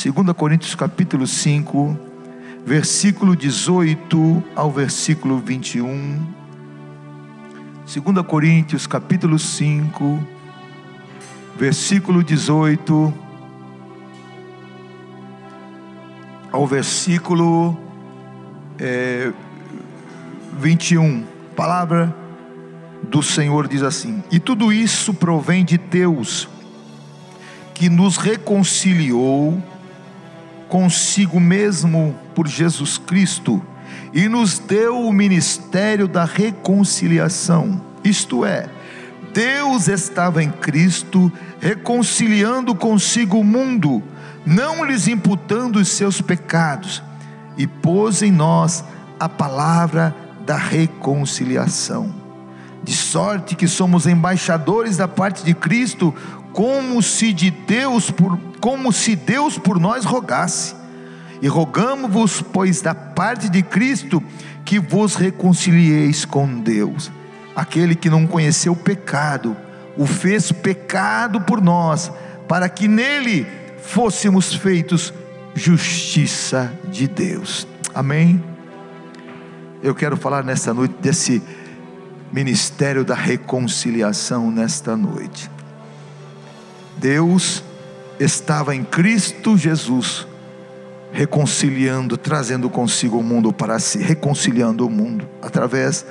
2 Coríntios capítulo 5, versículo 18 ao versículo 21. 2 Coríntios capítulo 5, versículo 18 ao versículo 21. A palavra do Senhor diz assim: e tudo isso provém de Deus, que nos reconciliou consigo mesmo por Jesus Cristo, e nos deu o ministério da reconciliação. Isto é, Deus estava em Cristo, reconciliando consigo o mundo, não lhes imputando os seus pecados, e pôs em nós a palavra da reconciliação. De sorte que somos embaixadores da parte de Cristo, como se Deus por nós rogasse. E rogamo-vos, pois, da parte de Cristo, que vos reconcilieis com Deus. Aquele que não conheceu o pecado, o fez pecado por nós, para que nele fôssemos feitos justiça de Deus. Amém? Eu quero falar nesta noite desse ministério da reconciliação nesta noite. Deus estava em Cristo Jesus, reconciliando, trazendo consigo o mundo para si, reconciliando o mundo, através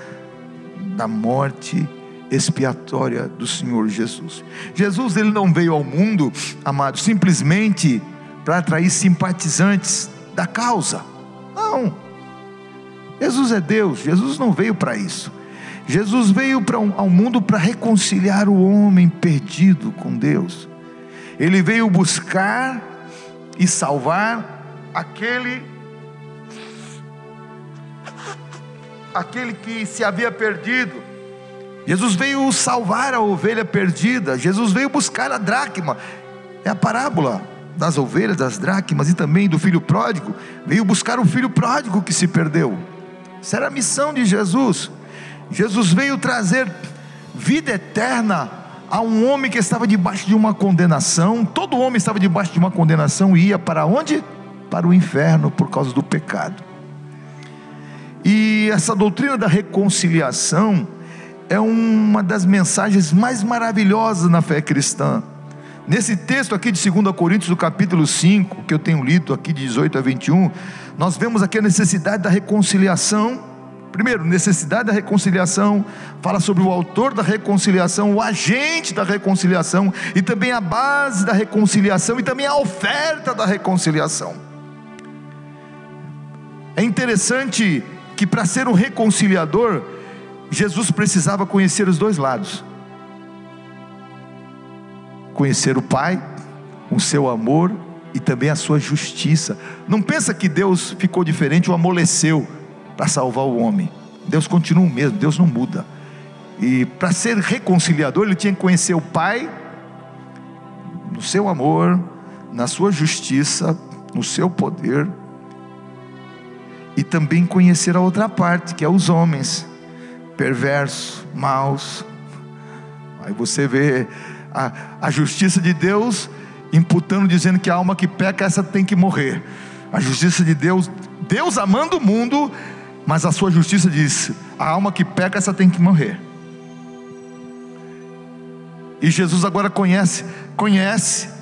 da morte expiatória do Senhor Jesus. Jesus, ele não veio ao mundo, amados, simplesmente para atrair simpatizantes da causa. Não, Jesus é Deus. Jesus não veio para isso. Jesus veio ao mundo para reconciliar o homem perdido com Deus. Ele veio buscar e salvar aquele que se havia perdido. Jesus veio salvar a ovelha perdida. Jesus veio buscar a dracma. É a parábola das ovelhas, das dracmas, e também do filho pródigo. Veio buscar o filho pródigo que se perdeu. Essa era a missão de Jesus. Jesus veio trazer vida eterna a um homem que estava debaixo de uma condenação. Todo homem estava debaixo de uma condenação e ia para onde? Para o inferno por causa do pecado. E essa doutrina da reconciliação é uma das mensagens mais maravilhosas na fé cristã. Nesse texto aqui de 2 Coríntios, do capítulo 5, que eu tenho lido aqui de 18 a 21, nós vemos aqui a necessidade da reconciliação. Primeiro, necessidade da reconciliação, fala sobre o autor da reconciliação, o agente da reconciliação, e também a base da reconciliação, e também a oferta da reconciliação. É interessante que para ser um reconciliador, Jesus precisava conhecer os dois lados: conhecer o Pai, o seu amor e também a sua justiça. Não pensa que Deus ficou diferente ou amoleceu para salvar o homem. Deus continua o mesmo, Deus não muda. E para ser reconciliador, ele tinha que conhecer o Pai no seu amor, na sua justiça, no seu poder, e também conhecer a outra parte, que é os homens perversos, maus. Aí você vê a justiça de Deus imputando, dizendo que a alma que peca, essa tem que morrer. A justiça de Deus, Deus amando o mundo, mas a sua justiça diz: a alma que peca, essa tem que morrer. E Jesus agora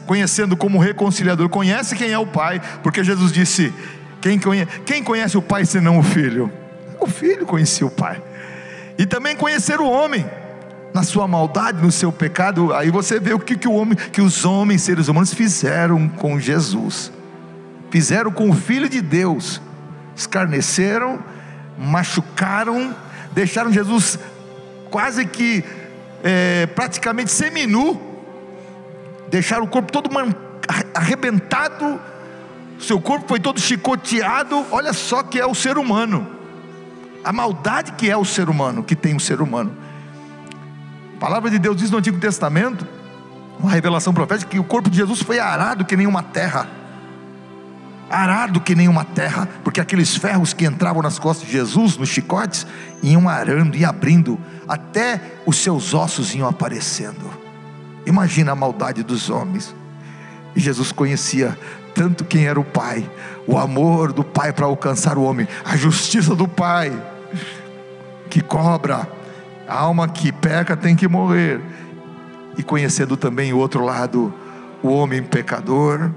conhecendo como reconciliador, conhece quem é o Pai, porque Jesus disse: quem conhece o Pai senão o Filho? O Filho conhecia o Pai. E também conhecer o homem na sua maldade, no seu pecado. Aí você vê o que os homens, seres humanos, fizeram com Jesus. Fizeram com o Filho de Deus. Escarneceram, machucaram, deixaram Jesus quase que praticamente seminu, deixaram o corpo todo arrebentado, seu corpo foi todo chicoteado. Olha só que é o ser humano, a maldade que é o ser humano, que tem o ser humano. A palavra de Deus diz no Antigo Testamento, uma revelação profética, que o corpo de Jesus foi arado que nem uma terra. Arado que nem uma terra, porque aqueles ferros que entravam nas costas de Jesus, nos chicotes, iam arando e abrindo, até os seus ossos iam aparecendo. Imagina a maldade dos homens. E Jesus conhecia Portanto, quem era o Pai? O amor do Pai para alcançar o homem, a justiça do Pai que cobra. A alma que peca tem que morrer. E conhecendo também o outro lado, o homem pecador,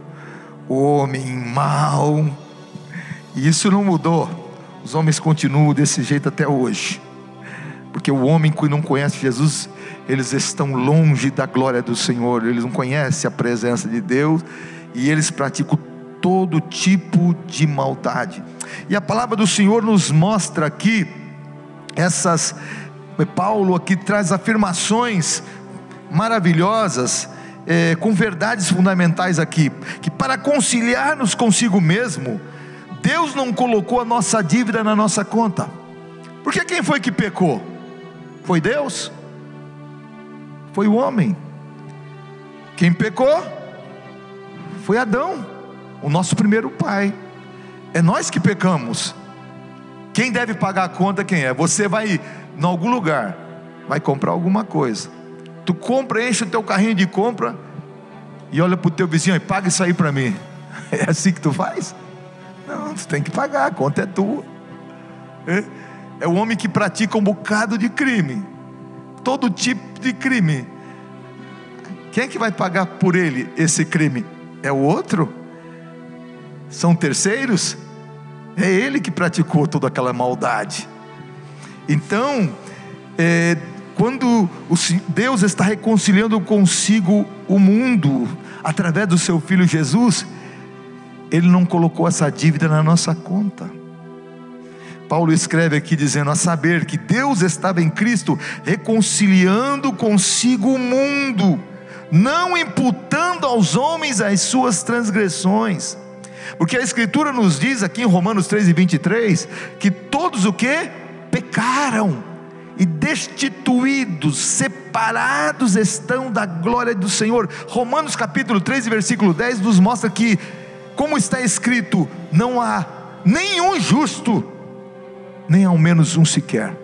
o homem mau. E isso não mudou. Os homens continuam desse jeito até hoje, porque o homem que não conhece Jesus, eles estão longe da glória do Senhor, eles não conhecem a presença de Deus, e eles praticam todo tipo de maldade. E a palavra do Senhor nos mostra aqui Paulo aqui traz afirmações maravilhosas, com verdades fundamentais aqui, que para conciliar-nos consigo mesmo, Deus não colocou a nossa dívida na nossa conta. Porque quem foi que pecou? Foi Deus? Foi o homem. Quem pecou? Foi Adão, o nosso primeiro pai. É nós que pecamos. Quem deve pagar a conta? Quem é? Você vai em algum lugar, vai comprar alguma coisa, tu compra, enche o teu carrinho de compra e olha para o teu vizinho e paga isso aí para mim. É assim que tu faz? Não, tu tem que pagar, a conta é tua. É o homem que pratica um bocado de crime, todo tipo de crime. Quem é que vai pagar por ele esse crime? É o outro? São terceiros? É ele que praticou toda aquela maldade. Então, quando Deus está reconciliando consigo o mundo através do seu Filho Jesus, Ele não colocou essa dívida na nossa conta. Paulo escreve aqui dizendo: a saber que Deus estava em Cristo reconciliando consigo o mundo, não imputando aos homens as suas transgressões. Porque a Escritura nos diz aqui em Romanos 3:23 que todos o que? Pecaram e destituídos, separados estão da glória do Senhor. Romanos capítulo 3 versículo 10 nos mostra que, como está escrito, não há nenhum justo, nem ao menos um sequer,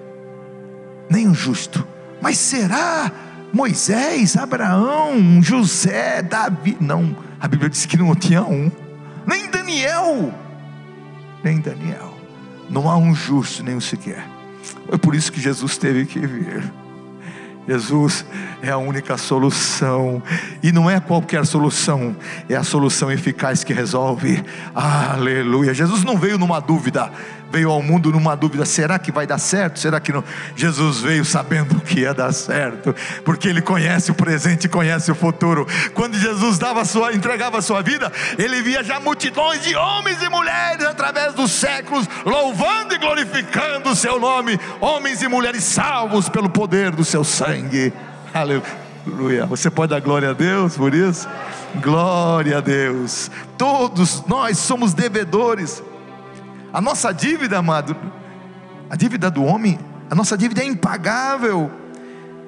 nenhum justo. Mas será Moisés, Abraão, José, Davi? Não, a Bíblia diz que não tinha um, nem Daniel, não há um justo, nem um sequer. Foi por isso que Jesus teve que vir. Jesus é a única solução, e não é qualquer solução, é a solução eficaz que resolve. Aleluia. Jesus não veio numa dúvida, veio ao mundo numa dúvida: será que vai dar certo? Será que não? Jesus veio sabendo que ia dar certo, porque Ele conhece o presente e conhece o futuro. Quando Jesus entregava a sua vida, Ele via já multidões de homens e mulheres através dos séculos, louvando e glorificando o seu nome, homens e mulheres salvos pelo poder do seu sangue. Aleluia. Você pode dar glória a Deus por isso? Glória a Deus. Todos nós somos devedores. A nossa dívida, amado, a dívida do homem, a nossa dívida é impagável.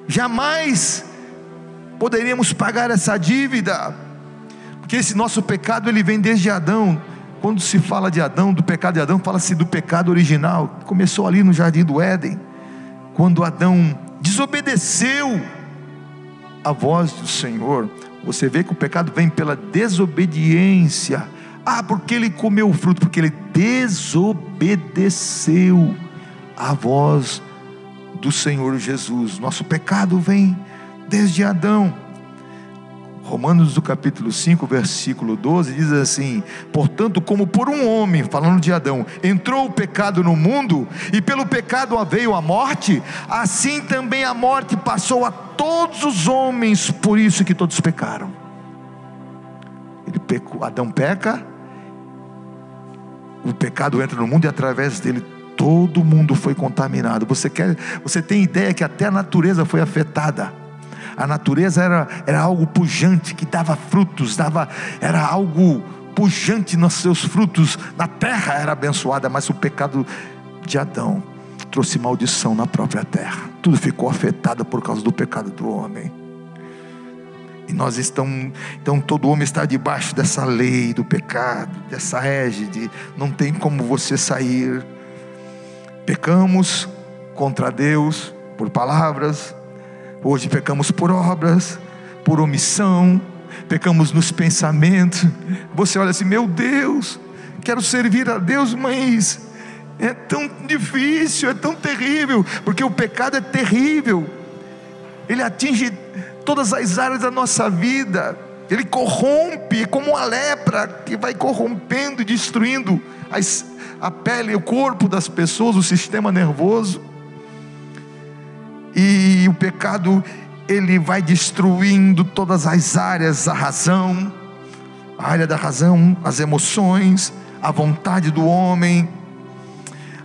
Jamais poderíamos pagar essa dívida, porque esse nosso pecado, ele vem desde Adão. Quando se fala de Adão, do pecado de Adão, fala-se do pecado original. Começou ali no jardim do Éden, quando Adão desobedeceu a voz do Senhor. Você vê que o pecado vem pela desobediência. Porque ele comeu o fruto, porque ele desobedeceu a voz do Senhor Jesus. Nosso pecado vem desde Adão. Romanos do capítulo 5 versículo 12 diz assim: portanto, como por um homem, falando de Adão, entrou o pecado no mundo, e pelo pecado veio a morte, assim também a morte passou a todos os homens, por isso que todos pecaram. Ele pecou, Adão peca, o pecado entra no mundo, e através dele todo mundo foi contaminado. Você tem ideia que até a natureza foi afetada? A natureza era algo pujante, que dava frutos, era algo pujante nos seus frutos. Na terra era abençoada, mas o pecado de Adão trouxe maldição na própria terra. Tudo ficou afetado por causa do pecado do homem. E nós então todo homem está debaixo dessa lei do pecado, dessa égide. Não tem como você sair. Pecamos contra Deus por palavras. Hoje pecamos por obras, por omissão, pecamos nos pensamentos. Você olha assim: meu Deus, quero servir a Deus, mas é tão difícil, é tão terrível, porque o pecado é terrível. Ele atinge todas as áreas da nossa vida. Ele corrompe, como uma lepra que vai corrompendo e destruindo a pele, o corpo das pessoas, o sistema nervoso. E o pecado, ele vai destruindo todas as áreas, a razão, a área da razão, as emoções, a vontade do homem.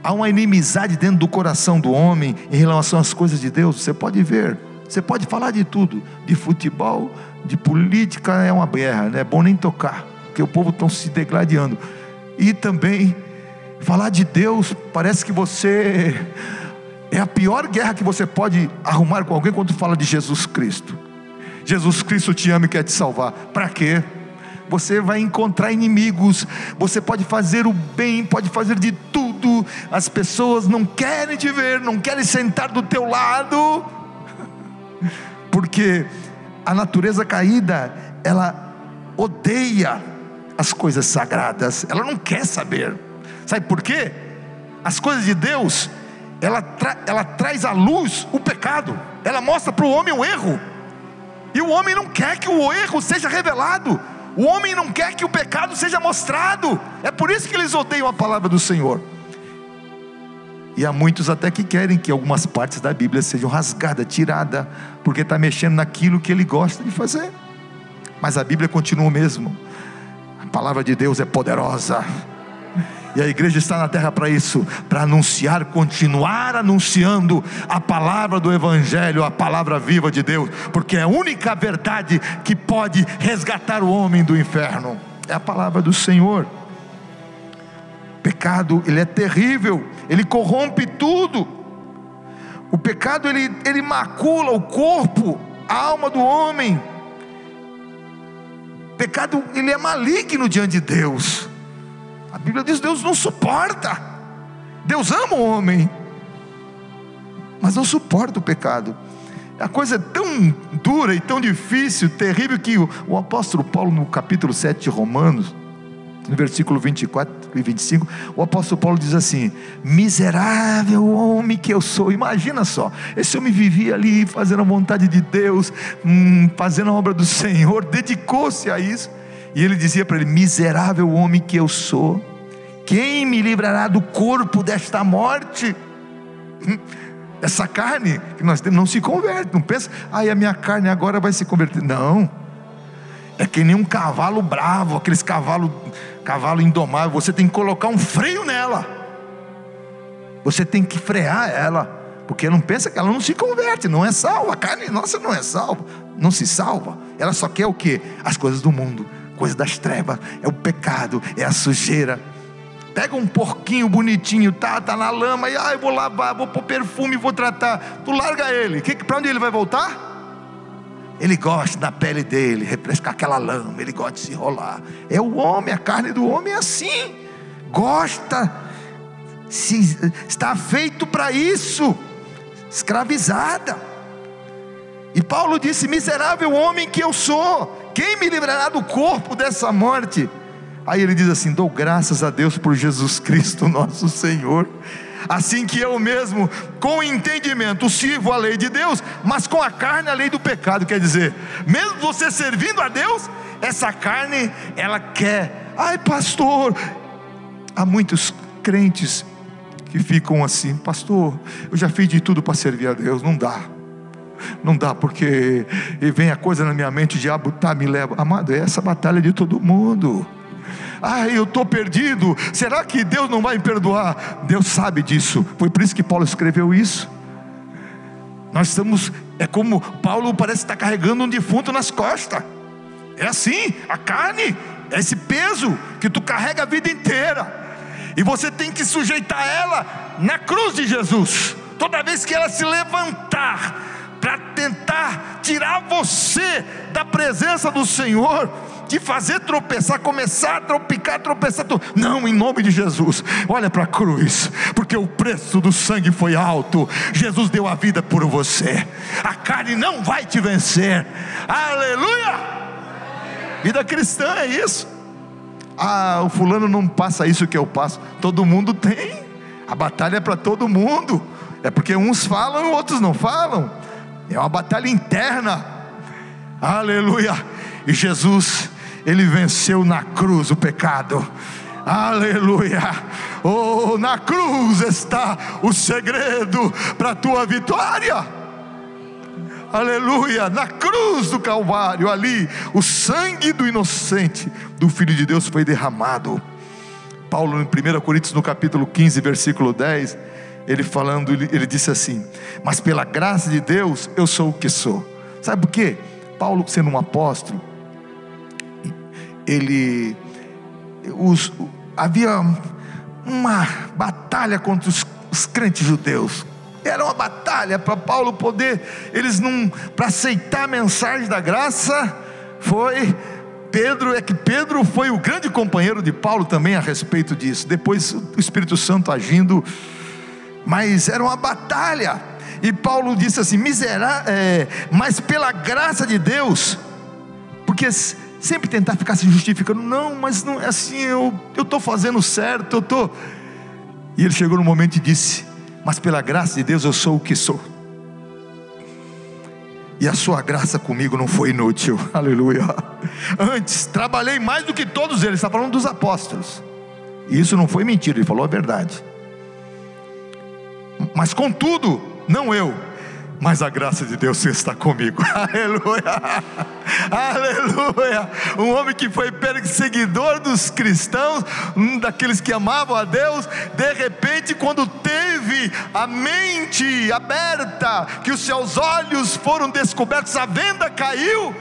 Há uma inimizade dentro do coração do homem em relação às coisas de Deus. Você pode ver, você pode falar de tudo, de futebol, de política, é uma guerra, não é bom nem tocar, porque o povo está se degladiando. E também falar de Deus, parece que você é a pior guerra que você pode arrumar com alguém quando fala de Jesus Cristo. Jesus Cristo te ama e quer te salvar. Para quê? Você vai encontrar inimigos. Você pode fazer o bem, pode fazer de tudo, as pessoas não querem te ver, não querem sentar do teu lado, porque a natureza caída, ela odeia as coisas sagradas, ela não quer saber. Sabe por quê? As coisas de Deus, ela traz à luz o pecado, ela mostra para o homem o erro, e o homem não quer que o erro seja revelado, o homem não quer que o pecado seja mostrado. É por isso que eles odeiam a palavra do Senhor. E há muitos até que querem que algumas partes da Bíblia sejam rasgadas, tiradas, porque está mexendo naquilo que ele gosta de fazer. Mas a Bíblia continua o mesmo. A palavra de Deus é poderosa, e a igreja está na terra para isso, para anunciar, continuar anunciando a palavra do Evangelho, a palavra viva de Deus, porque é a única verdade que pode resgatar o homem do inferno, é a palavra do Senhor. O pecado, ele é terrível, ele corrompe tudo. O pecado, ele macula o corpo, a alma do homem. O pecado, ele é maligno diante de Deus. A Bíblia diz: Deus não suporta. Deus ama o homem, mas não suporta o pecado. A coisa é tão dura e tão difícil, terrível, que o apóstolo Paulo, no capítulo 7 de Romanos, no versículo 24 e 25, o apóstolo Paulo diz assim: miserável homem que eu sou. Imagina só, esse homem vivia ali fazendo a vontade de Deus, fazendo a obra do Senhor, dedicou-se a isso. E ele dizia para ele: miserável homem que eu sou, quem me livrará do corpo desta morte? Essa carne que nós temos não se converte. Não pensa: a minha carne agora vai se converter. Não, é que nem um cavalo bravo, aqueles cavalo indomável. Você tem que colocar um freio nela, você tem que frear ela, porque não pensa que ela não se converte, não é salva. A carne nossa não é salva, não se salva. Ela só quer o quê? As coisas do mundo, coisa das trevas, é o pecado, é a sujeira. Pega um porquinho bonitinho, tá na lama, e eu vou lavar, vou pôr perfume, vou tratar. Tu larga ele, para onde ele vai voltar? Ele gosta da pele dele, refrescar aquela lama, ele gosta de se enrolar. É o homem, a carne do homem é assim, gosta, está feito para isso, escravizada. E Paulo disse: miserável homem que eu sou, quem me livrará do corpo dessa morte? Aí ele diz assim: dou graças a Deus por Jesus Cristo nosso Senhor, assim que eu mesmo com entendimento sirvo a lei de Deus, mas com a carne a lei do pecado. Quer dizer, mesmo você servindo a Deus, essa carne, ela quer. Ai pastor, há muitos crentes que ficam assim: pastor, eu já fiz de tudo para servir a Deus, não dá, porque vem a coisa na minha mente, o diabo me leva. Amado, é essa batalha de todo mundo. Eu estou perdido, será que Deus não vai me perdoar? Deus sabe disso, foi por isso que Paulo escreveu isso. Nós estamos, é como Paulo parece estar carregando um defunto nas costas. É assim, a carne é esse peso que tu carrega a vida inteira, e você tem que sujeitar ela na cruz de Jesus. Toda vez que ela se levantar para tentar tirar você da presença do Senhor, te fazer tropeçar, começar a tropeçar, não, em nome de Jesus, olha para a cruz, porque o preço do sangue foi alto. Jesus deu a vida por você, a carne não vai te vencer. Aleluia! vida cristã é isso. O fulano não passa isso que eu passo. Todo mundo tem. A batalha é para todo mundo. É porque uns falam e outros não falam. É uma batalha interna. Aleluia. E Jesus, Ele venceu na cruz o pecado. Aleluia. Na cruz está o segredo para a tua vitória. Aleluia. Na cruz do Calvário, ali o sangue do inocente, do Filho de Deus, foi derramado. Paulo, em 1 Coríntios, no capítulo 15, versículo 10, ele falando, ele disse assim: mas pela graça de Deus eu sou o que sou. Sabe por quê? Paulo, sendo um apóstolo, havia uma batalha contra os crentes judeus. Era uma batalha para Paulo poder, para aceitar a mensagem da graça. Pedro foi o grande companheiro de Paulo também a respeito disso. Depois o Espírito Santo agindo, mas era uma batalha. E Paulo disse assim: mas pela graça de Deus, porque sempre tentar ficar se justificando, não, mas não é assim, eu estou fazendo certo, e ele chegou no momento e disse: mas pela graça de Deus eu sou o que sou, e a sua graça comigo não foi inútil. Aleluia. Antes trabalhei mais do que todos eles. Está falando dos apóstolos, e isso não foi mentira, ele falou a verdade. Mas contudo, não eu, mas a graça de Deus está comigo. Aleluia, aleluia. Um homem que foi perseguidor dos cristãos, daqueles que amavam a Deus, de repente, quando teve a mente aberta, que os seus olhos foram descobertos, a venda caiu,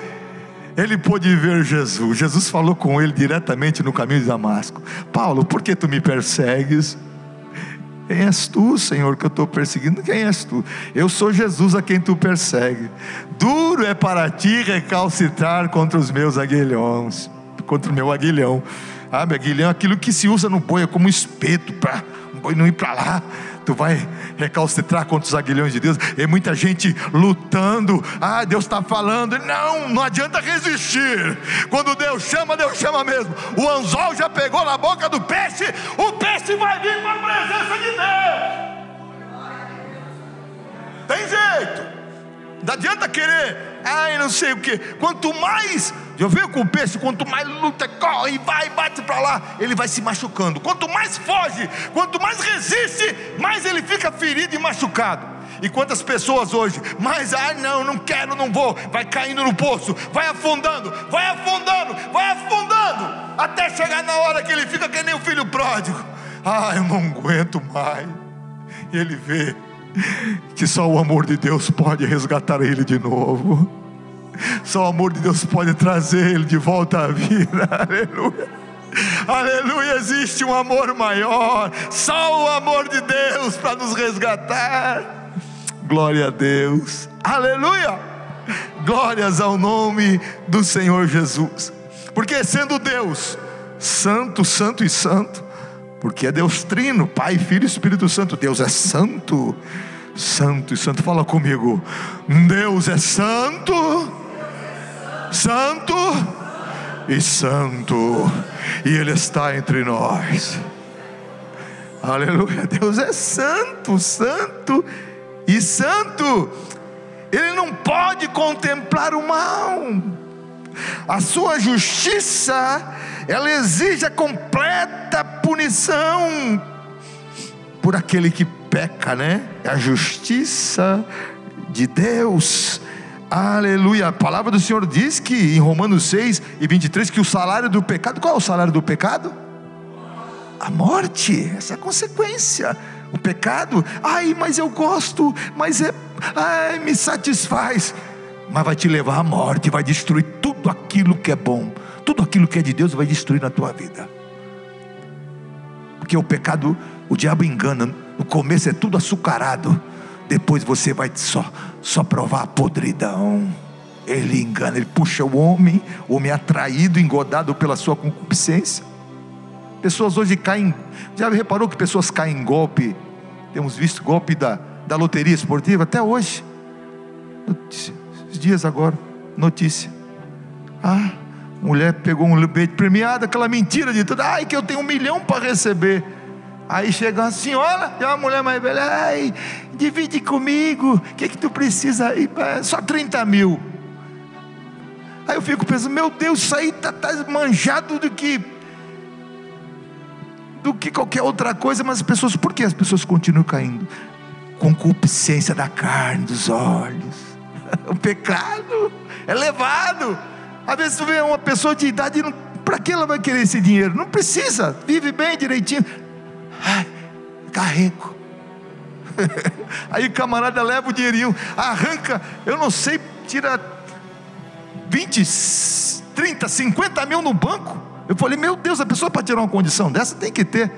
ele pôde ver Jesus. Jesus falou com ele diretamente no caminho de Damasco: Paulo, por que tu me persegues? Quem és tu, Senhor, que eu estou perseguindo? Quem és tu? Eu sou Jesus a quem tu persegue. Duro é para ti recalcitrar contra os meus aguilhões, contra o meu aguilhão. Aguilhão é aquilo que se usa no boi, é como um espeto para o boi não ir para lá. Tu vai recalcitrar contra os aguilhões de Deus. E muita gente lutando. Deus está falando. Não adianta resistir. Quando Deus chama mesmo. O anzol já pegou na boca do peixe. O peixe vai vir para a presença de Deus. Tem jeito. Não adianta querer, não sei o que. Quanto mais, já viu com o peixe, quanto mais luta, corre, vai, bate para lá, ele vai se machucando. Quanto mais foge, quanto mais resiste, mais ele fica ferido e machucado. E quantas pessoas hoje, não quero, não vou, vai caindo no poço, vai afundando, até chegar na hora que ele fica que nem o filho pródigo. Eu não aguento mais. E ele vê que só o amor de Deus pode resgatar ele de novo. Só o amor de Deus pode trazer ele de volta à vida. Aleluia, aleluia. Existe um amor maior, só o amor de Deus para nos resgatar. Glória a Deus, aleluia. Glórias ao nome do Senhor Jesus. Porque sendo Deus santo, santo e santo, porque é Deus trino, Pai, Filho e Espírito Santo. Deus é santo, santo e santo. Fala comigo: Deus é santo, santo e santo, e Ele está entre nós. Aleluia. Deus é santo, santo e santo. Ele não pode contemplar o mal. A sua justiça, ela exige a completa punição por aquele que peca, né? É a justiça de Deus. Aleluia. A palavra do Senhor diz que em Romanos 6 e 23, que o salário do pecado, qual é o salário do pecado? A morte. Essa é a consequência. O pecado, mas eu gosto, mas me satisfaz, mas vai te levar à morte, vai destruir tudo aquilo que é bom, tudo aquilo que é de Deus vai destruir na tua vida. Porque o pecado, o diabo engana. No começo é tudo açucarado, depois você vai só provar a podridão. Ele engana, ele puxa o homem é atraído, engodado pela sua concupiscência. Pessoas hoje caem, já reparou que pessoas caem em golpe? Temos visto golpe da loteria esportiva até hoje. Notícia, esses dias agora, notícia. mulher pegou um leite premiado, aquela mentira de tudo. Ai, que eu tenho 1 milhão para receber. Aí chega uma senhora, é uma mulher mais velha. Ai, divide comigo, o que tu precisa aí? Só 30 mil. Aí eu fico pensando, meu Deus, isso aí tá manjado do que qualquer outra coisa. Mas as pessoas, por que as pessoas continuam caindo? Concupiscência da carne, dos olhos. O pecado é levado. Às vezes tu vê uma pessoa de idade, para que ela vai querer esse dinheiro? Não precisa, vive bem direitinho. Ai, carrego. Aí o camarada leva o dinheirinho, arranca, eu não sei, tira 20, 30, 50 mil no banco. Eu falei, meu Deus, a pessoa para tirar uma condição dessa tem que ter.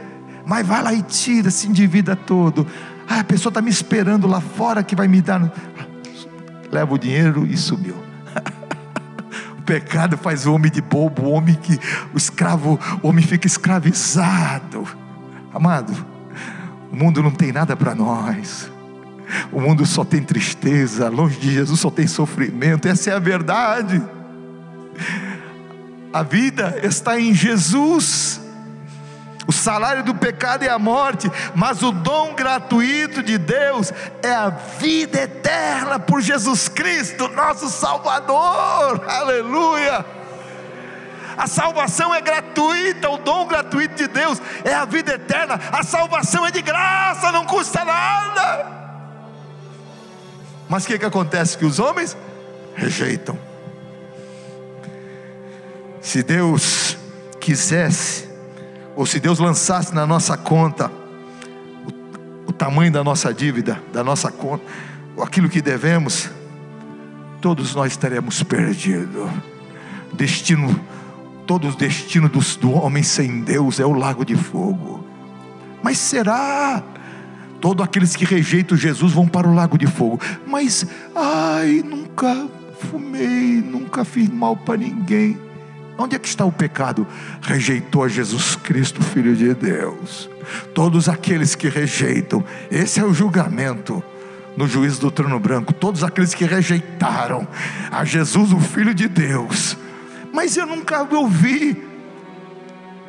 Mas vai lá e tira, se endivida todo. A pessoa está me esperando lá fora que vai me dar. Leva o dinheiro e sumiu. O pecado faz o homem de bobo, o homem fica escravizado. Amado, o mundo não tem nada para nós. O mundo só tem tristeza, longe de Jesus só tem sofrimento. Essa é a verdade. A vida está em Jesus. O salário do pecado é a morte, mas o dom gratuito de Deus é a vida eterna por Jesus Cristo, nosso Salvador. Aleluia! A salvação é gratuita, o dom gratuito de Deus é a vida eterna. A salvação é de graça, não custa nada. Mas o que acontece? Que os homens rejeitam. Se Deus quisesse, ou se Deus lançasse na nossa conta o tamanho da nossa dívida, da nossa conta, aquilo que devemos, todos nós estaremos perdidos. Todo o destino do homem sem Deus é o lago de fogo. Mas será? Todos aqueles que rejeitam Jesus vão para o lago de fogo. Mas, nunca fumei, nunca fiz mal para ninguém. Onde é que está o pecado? Rejeitou a Jesus Cristo, Filho de Deus. Todos aqueles que rejeitam, esse é o julgamento no juízo do trono branco. Todos aqueles que rejeitaram a Jesus, o Filho de Deus. Mas eu nunca ouvi.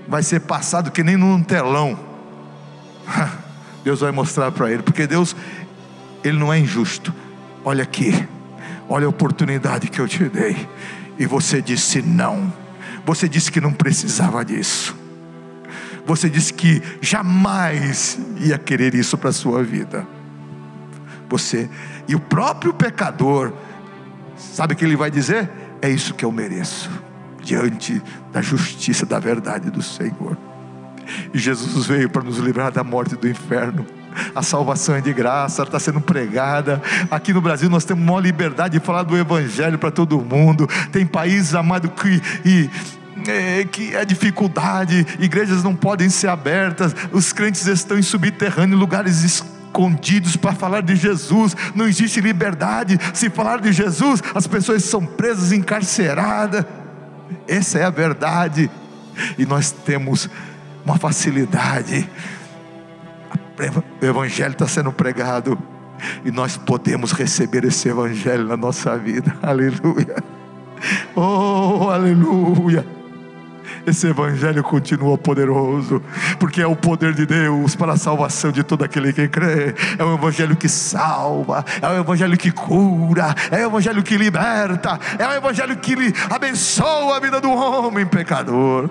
Vai ser passado que nem num telão. Deus vai mostrar para ele, porque Deus, Ele não é injusto. Olha aqui, olha a oportunidade que eu te dei, e você disse não. Você disse que não precisava disso. Você disse que jamais ia querer isso para a sua vida. E o próprio pecador, sabe o que ele vai dizer? É isso que eu mereço, diante da justiça, da verdade do Senhor. E Jesus veio para nos livrar da morte e do inferno. A salvação é de graça, ela está sendo pregada. Aqui no Brasil nós temos uma liberdade de falar do Evangelho para todo mundo. Tem países, amado, que é dificuldade, igrejas não podem ser abertas, os crentes estão em subterrâneo, em lugares escondidos para falar de Jesus. Não existe liberdade. Se falar de Jesus, as pessoas são presas, encarceradas. Essa é a verdade. E nós temos uma facilidade. O Evangelho está sendo pregado, e nós podemos receber esse Evangelho na nossa vida. Aleluia. Oh, aleluia. Esse Evangelho continua poderoso, porque é o poder de Deus para a salvação de todo aquele que crê. É um Evangelho que salva, é um Evangelho que cura, é um Evangelho que liberta, é um Evangelho que abençoa a vida do homem pecador.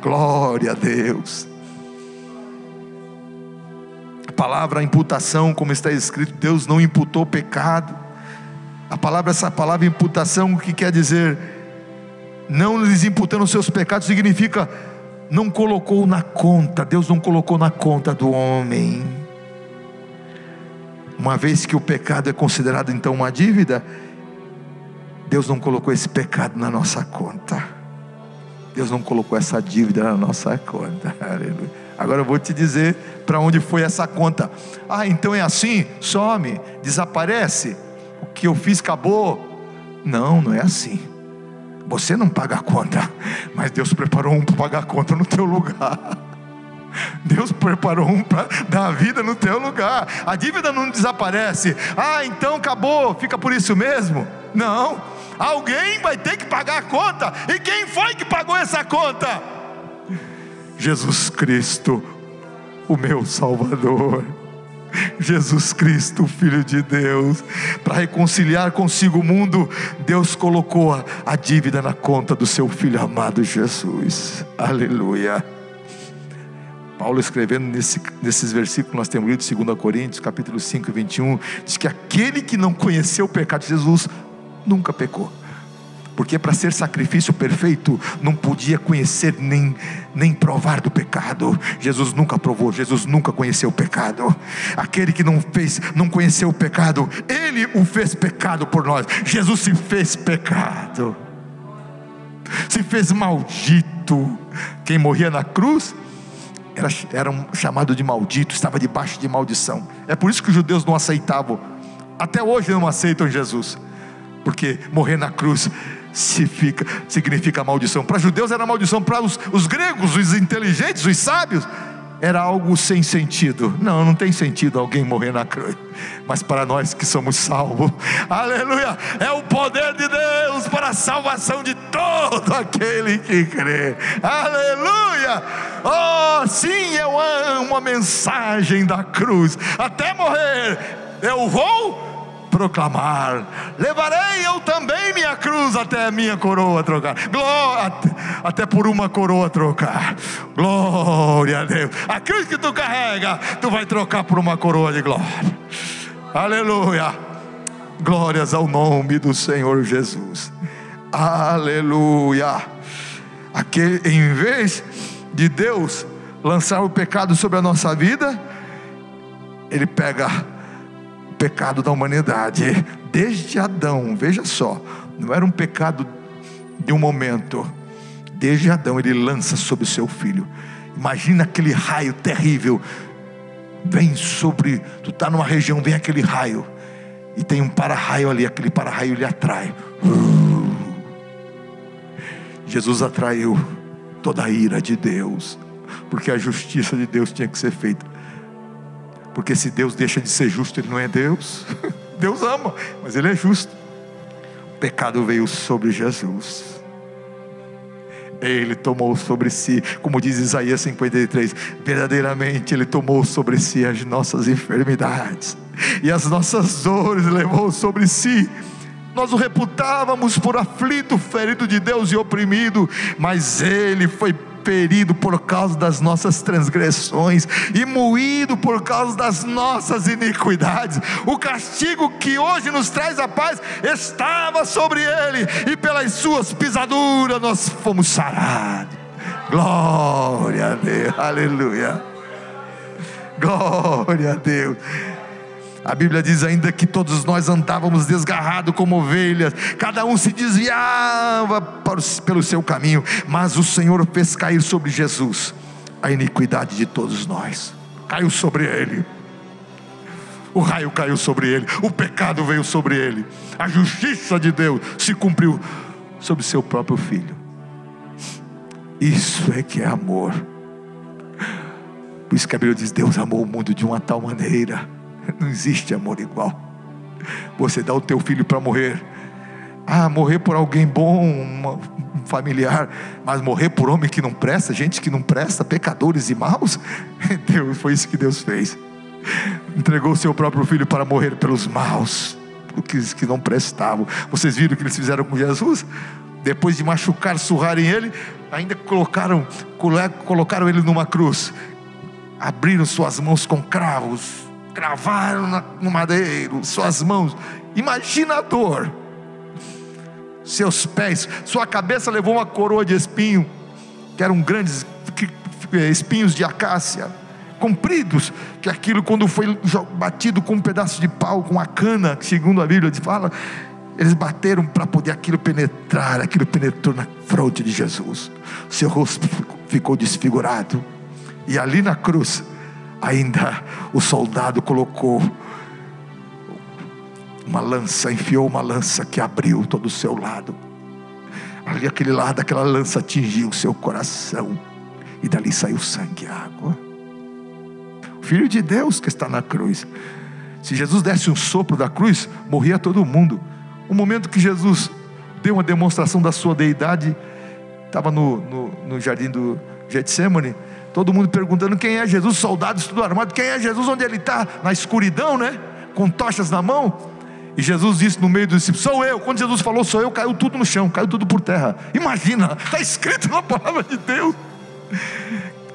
Glória a Deus. A palavra imputação, como está escrito, Deus não imputou pecado. Essa palavra imputação, o que quer dizer? Não lhes imputando os seus pecados, significa não colocou na conta. Deus não colocou na conta do homem. Uma vez que o pecado é considerado então uma dívida, Deus não colocou esse pecado na nossa conta. Deus não colocou essa dívida na nossa conta. Aleluia. Agora eu vou te dizer para onde foi essa conta. Então é assim? Some, desaparece, o que eu fiz acabou. Não, não é assim. Você não paga a conta, mas Deus preparou um para pagar a conta no teu lugar. Deus preparou um para dar a vida no teu lugar. A dívida não desaparece. Então acabou, fica por isso mesmo. Não, Alguém vai ter que pagar a conta. E quem foi que pagou essa conta? Jesus Cristo, o meu Salvador. Jesus Cristo, Filho de Deus. Para reconciliar consigo o mundo, Deus colocou a dívida na conta do seu Filho amado Jesus. Aleluia. Paulo escrevendo nesses versículos, nós temos lido 2 Coríntios capítulo 5, 21, diz que aquele que não conheceu o pecado de Jesus, nunca pecou. Porque para ser sacrifício perfeito, não podia conhecer nem provar do pecado. Jesus nunca provou, Jesus nunca conheceu o pecado. Aquele que não conheceu o pecado, Ele o fez pecado por nós. Jesus se fez pecado, se fez maldito. Quem morria na cruz era chamado de maldito, estava debaixo de maldição. É por isso que os judeus não aceitavam, até hoje não aceitam Jesus, porque morrer na cruz significa maldição. Para os judeus era maldição, para os gregos, os inteligentes, os sábios, era algo sem sentido. Não tem sentido alguém morrer na cruz. Mas para nós que somos salvos, aleluia, é o poder de Deus para a salvação de todo aquele que crê. Aleluia. Oh sim, eu amo a mensagem da cruz. Até morrer eu vou proclamar, levarei eu também minha cruz até a minha coroa trocar. Glória, até por uma coroa trocar. Glória a Deus. A cruz que tu carrega, tu vai trocar por uma coroa de glória. Aleluia. Glórias ao nome do Senhor Jesus. Aleluia. Aquele, em vez de Deus lançar o pecado sobre a nossa vida, Ele pega pecado da humanidade, desde Adão. Veja só, não era um pecado de um momento. Desde Adão Ele lança sobre o seu filho. Imagina aquele raio terrível, vem sobre, tu está numa região, vem aquele raio, e tem um para-raio ali, aquele para-raio lhe atrai. Jesus atraiu toda a ira de Deus, porque a justiça de Deus tinha que ser feita. Porque se Deus deixa de ser justo, Ele não é Deus. Deus ama, mas Ele é justo. O pecado veio sobre Jesus. Ele tomou sobre si, como diz Isaías 53, verdadeiramente Ele tomou sobre si as nossas enfermidades e as nossas dores levou sobre si. Nós o reputávamos por aflito, ferido de Deus e oprimido, mas Ele foi ferido por causa das nossas transgressões e moído por causa das nossas iniquidades. O castigo que hoje nos traz a paz estava sobre Ele, e pelas suas pisaduras nós fomos sarados. Glória a Deus, aleluia. Glória a Deus. A Bíblia diz ainda que todos nós andávamos desgarrados como ovelhas, cada um se desviava pelo seu caminho, mas o Senhor fez cair sobre Jesus a iniquidade de todos nós. Caiu sobre Ele, o raio caiu sobre Ele, o pecado veio sobre Ele, a justiça de Deus se cumpriu sobre seu próprio Filho. Isso é que é amor. Por isso que a Bíblia diz: Deus amou o mundo de uma tal maneira. Não existe amor igual. Você dá o teu filho para morrer. Morrer por alguém bom, um familiar, mas morrer por homem que não presta, gente que não presta, pecadores e maus. Deus, foi isso que Deus fez. Entregou o seu próprio filho para morrer pelos maus, pelos que não prestavam. Vocês viram o que eles fizeram com Jesus? Depois de machucar, surrarem Ele, ainda colocaram Ele numa cruz, abriram suas mãos com cravos, cravaram no madeiro suas mãos. Imagina a dor. Seus pés, sua cabeça levou uma coroa de espinho, que eram grandes espinhos de acácia, compridos, que aquilo, quando foi batido com um pedaço de pau, com a cana, segundo a Bíblia fala, eles bateram para poder aquilo penetrar. Aquilo penetrou na fronte de Jesus. Seu rosto ficou desfigurado, e ali na cruz ainda o soldado colocou uma lança, enfiou uma lança que abriu todo o seu lado. Ali aquele lado, aquela lança atingiu o seu coração, e dali saiu sangue e água. O Filho de Deus que está na cruz. Se Jesus desse um sopro da cruz, morria todo mundo. O momento que Jesus deu uma demonstração da sua deidade. Estava no jardim do Getsemane, todo mundo perguntando quem é Jesus, soldados tudo armado, quem é Jesus, onde ele está? Na escuridão, né? Com tochas na mão. E Jesus disse no meio dos discípulos: sou eu. Quando Jesus falou sou eu, caiu tudo no chão, caiu tudo por terra. Imagina, está escrito na palavra de Deus.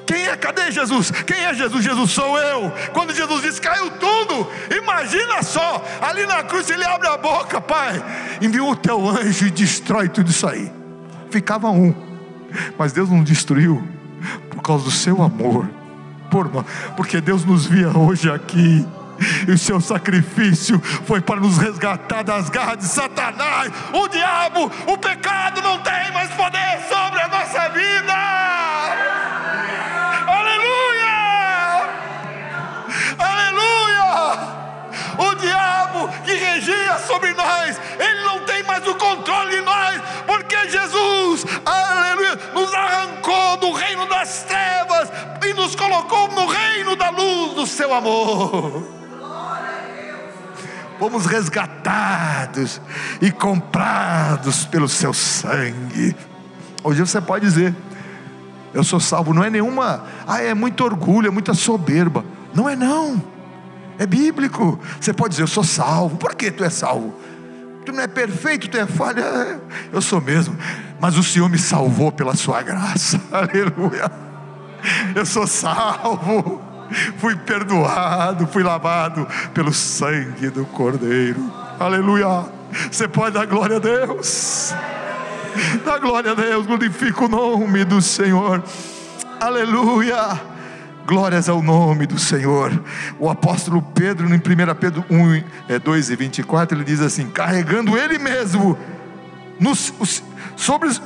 Quem é? Cadê Jesus? Quem é Jesus? Jesus, sou eu. Quando Jesus disse, caiu tudo. Imagina só, ali na cruz ele abre a boca: Pai, envia o teu anjo e destrói tudo isso aí. Ficava um, mas Deus não destruiu por causa do seu amor por nós, porque Deus nos via hoje aqui, e o seu sacrifício foi para nos resgatar das garras de Satanás. O diabo, o pecado não tem mais poder sobre a nossa vida. Aleluia! Aleluia! O diabo que regia sobre nós, ele não tem mais o controle de nós, porque Jesus, aleluia, nos arrancou do reino das trevas e nos colocou no reino da luz do seu amor. Fomos resgatados e comprados pelo seu sangue. Hoje você pode dizer: eu sou salvo. Não é nenhuma, é muito orgulho, é muita soberba. Não é não, é bíblico. Você pode dizer: eu sou salvo. Por que tu é salvo? Tu não é perfeito, tu é falha. Eu sou mesmo, mas o Senhor me salvou pela sua graça. Aleluia. Eu sou salvo, fui perdoado, fui lavado pelo sangue do Cordeiro. Aleluia. Você pode dar glória a Deus? Dá glória a Deus, glorifica o nome do Senhor. Aleluia. Glórias ao nome do Senhor. O apóstolo Pedro, em 1 Pedro 1, 2 e 24, ele diz assim: carregando ele mesmo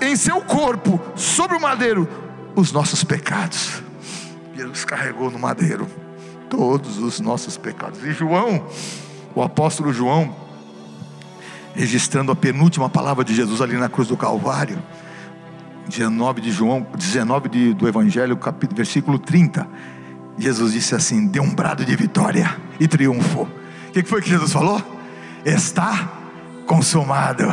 em seu corpo, sobre o madeiro, os nossos pecados. Jesus carregou no madeiro todos os nossos pecados. E João, o apóstolo João, registrando a penúltima palavra de Jesus ali na cruz do Calvário, 19 de João, 19 do Evangelho, capítulo, versículo 30, Jesus disse assim: deu um brado de vitória e triunfo. O que foi que Jesus falou? Está consumado.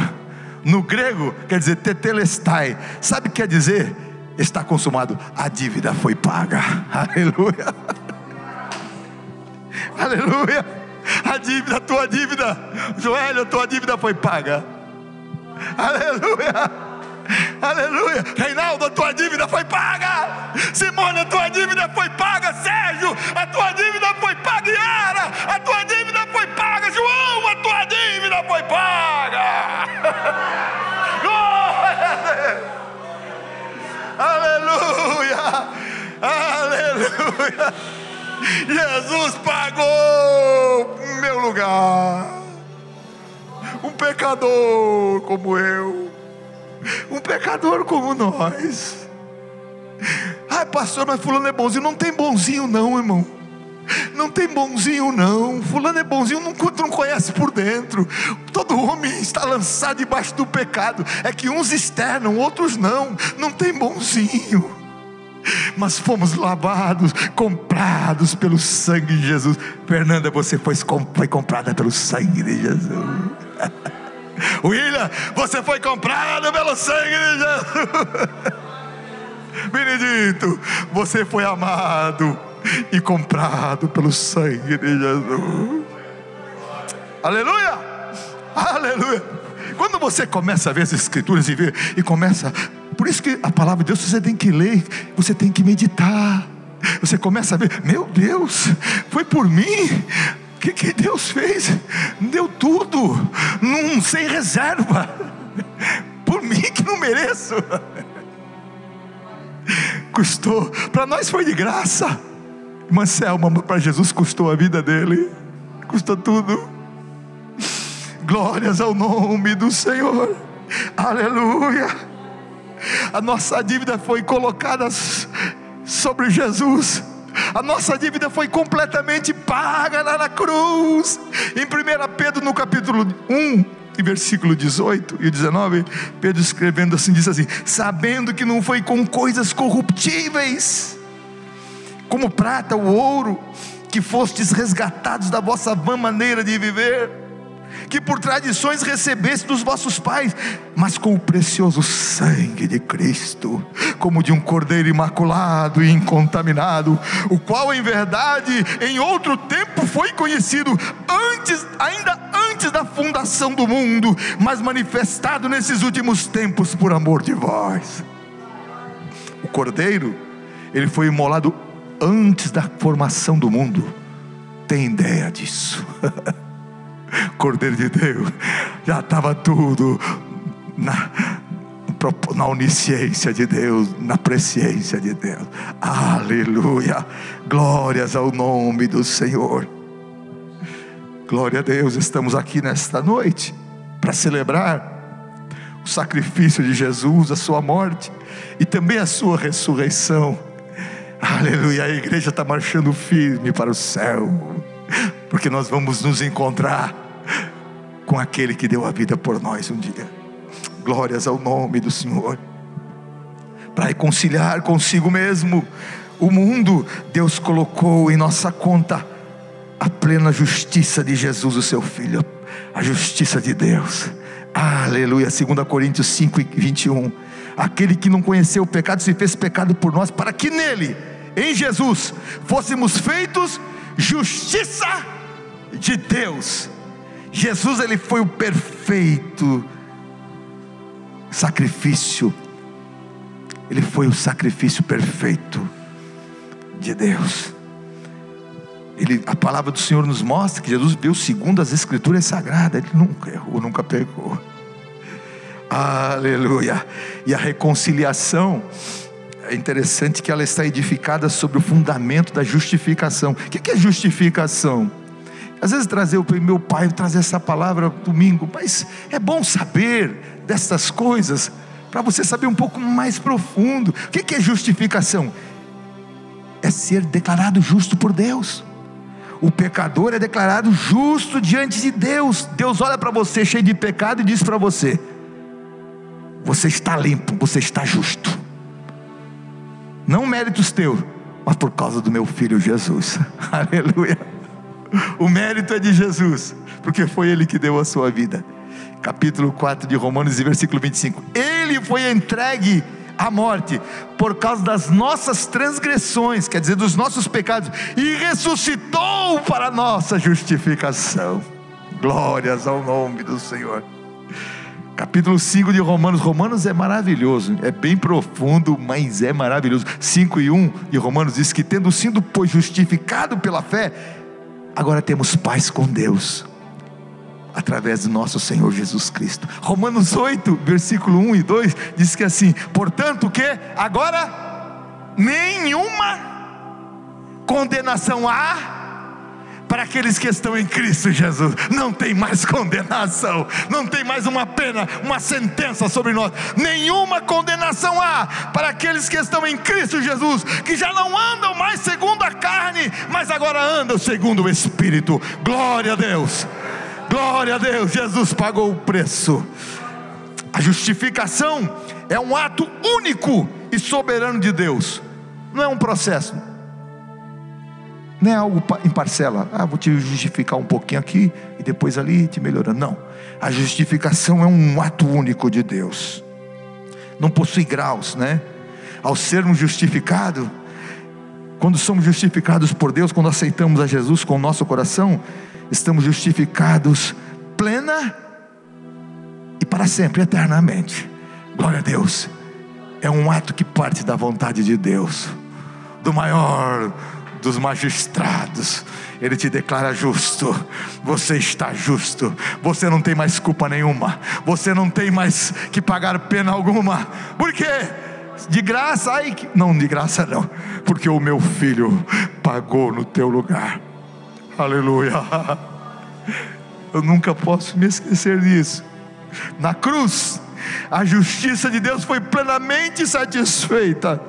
No grego quer dizer tetelestai. Sabe o que quer dizer? Está consumado, a dívida foi paga. Aleluia. Aleluia. A dívida, a tua dívida, Joelho, a tua dívida foi paga. Aleluia. Aleluia. Reinaldo, a tua dívida foi paga. Simone, a tua dívida foi paga. Sérgio, a tua dívida foi paga. Yara, a tua dívida foi paga. João, a tua dívida foi paga. Glória a Deus. Aleluia, aleluia. Jesus pagou meu lugar. Um pecador como eu, um pecador como nós. Ai, pastor, mas fulano é bonzinho. Não tem bonzinho não, irmão. Não tem bonzinho não. Fulano é bonzinho, tu não conhece por dentro. Todo homem está lançado debaixo do pecado. É que uns externam, outros não. Não tem bonzinho. Mas fomos lavados, comprados pelo sangue de Jesus. Fernanda, você foi comprada pelo sangue de Jesus. William, você foi comprada pelo sangue de Jesus. Benedito, você foi amado e comprado pelo sangue de Jesus. Aleluia, aleluia. Quando você começa a ver as escrituras e começa, por isso que a palavra de Deus você tem que ler, você tem que meditar. Você começa a ver, meu Deus, foi por mim. O que Deus fez? Deu tudo, sem reserva, por mim que não mereço. Custou, para nós foi de graça. Irmã Selma, para Jesus custou a vida dele, custou tudo. Glórias ao nome do Senhor. Aleluia. A nossa dívida foi colocada sobre Jesus. A nossa dívida foi completamente paga lá na cruz. Em 1 Pedro, no capítulo 1, versículo 18 e 19, Pedro escrevendo assim, diz assim: sabendo que não foi com coisas corruptíveis, como prata ou ouro, que fostes resgatados da vossa vã maneira de viver, que por tradições recebeste dos vossos pais, mas com o precioso sangue de Cristo, como de um cordeiro imaculado e incontaminado, o qual em verdade em outro tempo foi conhecido ainda antes da fundação do mundo, mas manifestado nesses últimos tempos por amor de vós. O cordeiro, ele foi imolado antes da formação do mundo. Tem ideia disso? Cordeiro de Deus, já estava tudo na onisciência de Deus, na presciência de Deus. Aleluia, glórias ao nome do Senhor. Glória a Deus. Estamos aqui nesta noite para celebrar o sacrifício de Jesus, a sua morte e também a sua ressurreição. Aleluia, a igreja está marchando firme para o céu, porque nós vamos nos encontrar com aquele que deu a vida por nós um dia. Glórias ao nome do Senhor. Para reconciliar consigo mesmo o mundo, Deus colocou em nossa conta a plena justiça de Jesus, o seu Filho, a justiça de Deus. Aleluia. 2 Coríntios 5:21. Aquele que não conheceu o pecado se fez pecado por nós, para que nele, em Jesus, fôssemos feitos justiça de Deus. Jesus, ele foi o perfeito sacrifício. Ele foi o sacrifício perfeito de Deus. A palavra do Senhor nos mostra que Jesus veio segundo as Escrituras Sagradas. Ele nunca errou, nunca pecou. Aleluia. E a reconciliação, é interessante que ela está edificada sobre o fundamento da justificação. O que é justificação? Às vezes meu pai trazer essa palavra domingo, mas é bom saber dessas coisas, para você saber um pouco mais profundo. O que é justificação? É ser declarado justo por Deus. O pecador é declarado justo diante de Deus. Deus olha para você cheio de pecado e diz para você: você está limpo, você está justo. Não méritos teus, mas por causa do meu filho Jesus. Aleluia. O mérito é de Jesus, porque foi Ele que deu a sua vida. Capítulo 4 de Romanos, versículo 25. Ele foi entregue à morte por causa das nossas transgressões, quer dizer, dos nossos pecados, e ressuscitou para a nossa justificação. Glórias ao nome do Senhor. Capítulo 5 de Romanos. Romanos é maravilhoso, é bem profundo, mas é maravilhoso. 5:1 de Romanos diz que, tendo sido pois justificado pela fé, agora temos paz com Deus, através do nosso Senhor Jesus Cristo. Romanos 8, versículo 1 e 2 diz que assim: portanto que agora nenhuma condenação há para aqueles que estão em Cristo Jesus. Não tem mais condenação, não tem mais uma pena, uma sentença sobre nós. Nenhuma condenação há para aqueles que estão em Cristo Jesus, que já não andam mais segundo a carne, mas agora andam segundo o Espírito. Glória a Deus, glória a Deus. Jesus pagou o preço. A justificação é um ato único e soberano de Deus. Não é um processo, não é algo em parcela. Vou te justificar um pouquinho aqui e depois ali te melhorando. Não, a justificação é um ato único de Deus. Não possui graus, né? Ao sermos justificados, quando somos justificados por Deus, quando aceitamos a Jesus com o nosso coração, estamos justificados plena e para sempre, eternamente. Glória a Deus. É um ato que parte da vontade de Deus, do maior dos magistrados. Ele te declara justo. Você está justo. Você não tem mais culpa nenhuma. Você não tem mais que pagar pena alguma. Por quê? De graça? Não, de graça não, porque o meu filho pagou no teu lugar. Aleluia. Eu nunca posso me esquecer disso. Na cruz, a justiça de Deus foi plenamente satisfeita.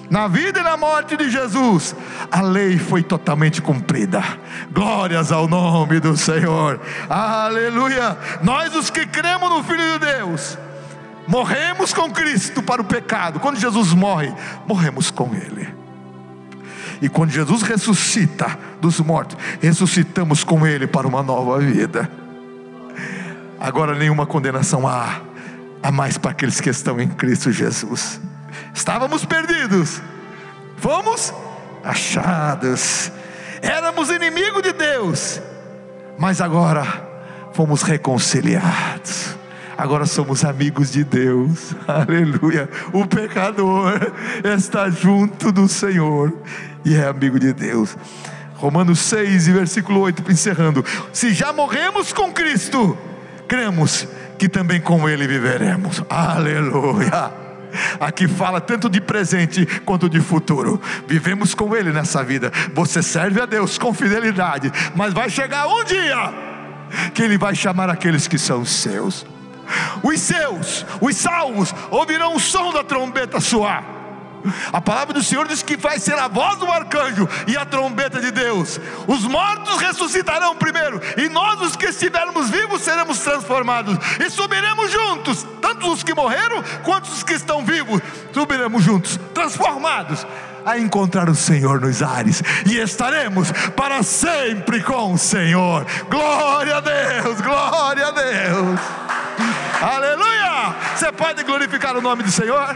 Na vida e na morte de Jesus, a lei foi totalmente cumprida. Glórias ao nome do Senhor. Aleluia. Nós, os que cremos no Filho de Deus, morremos com Cristo para o pecado. Quando Jesus morre, morremos com Ele. E quando Jesus ressuscita dos mortos, ressuscitamos com Ele para uma nova vida. Agora nenhuma condenação há mais para aqueles que estão em Cristo Jesus. Estávamos perdidos, fomos achados, éramos inimigos de Deus, mas agora fomos reconciliados. Agora somos amigos de Deus, aleluia. O pecador está junto do Senhor e é amigo de Deus. Romanos 6 e versículo 8, encerrando: se já morremos com Cristo, cremos que também com Ele viveremos, aleluia. Aqui fala tanto de presente quanto de futuro. Vivemos com Ele nessa vida. Você serve a Deus com fidelidade, mas vai chegar um dia que Ele vai chamar aqueles que são seus. Os seus, os salvos, ouvirão o som da trombeta soar. A palavra do Senhor diz que vai ser a voz do arcanjo e a trombeta de Deus. Os mortos ressuscitarão primeiro, e nós, os que estivermos vivos, seremos transformados e subiremos juntos. Tanto os que morreram quanto os que estão vivos subiremos juntos, transformados, a encontrar o Senhor nos ares, e estaremos para sempre com o Senhor. Glória a Deus, glória a Deus, aleluia. Você pode glorificar o nome do Senhor?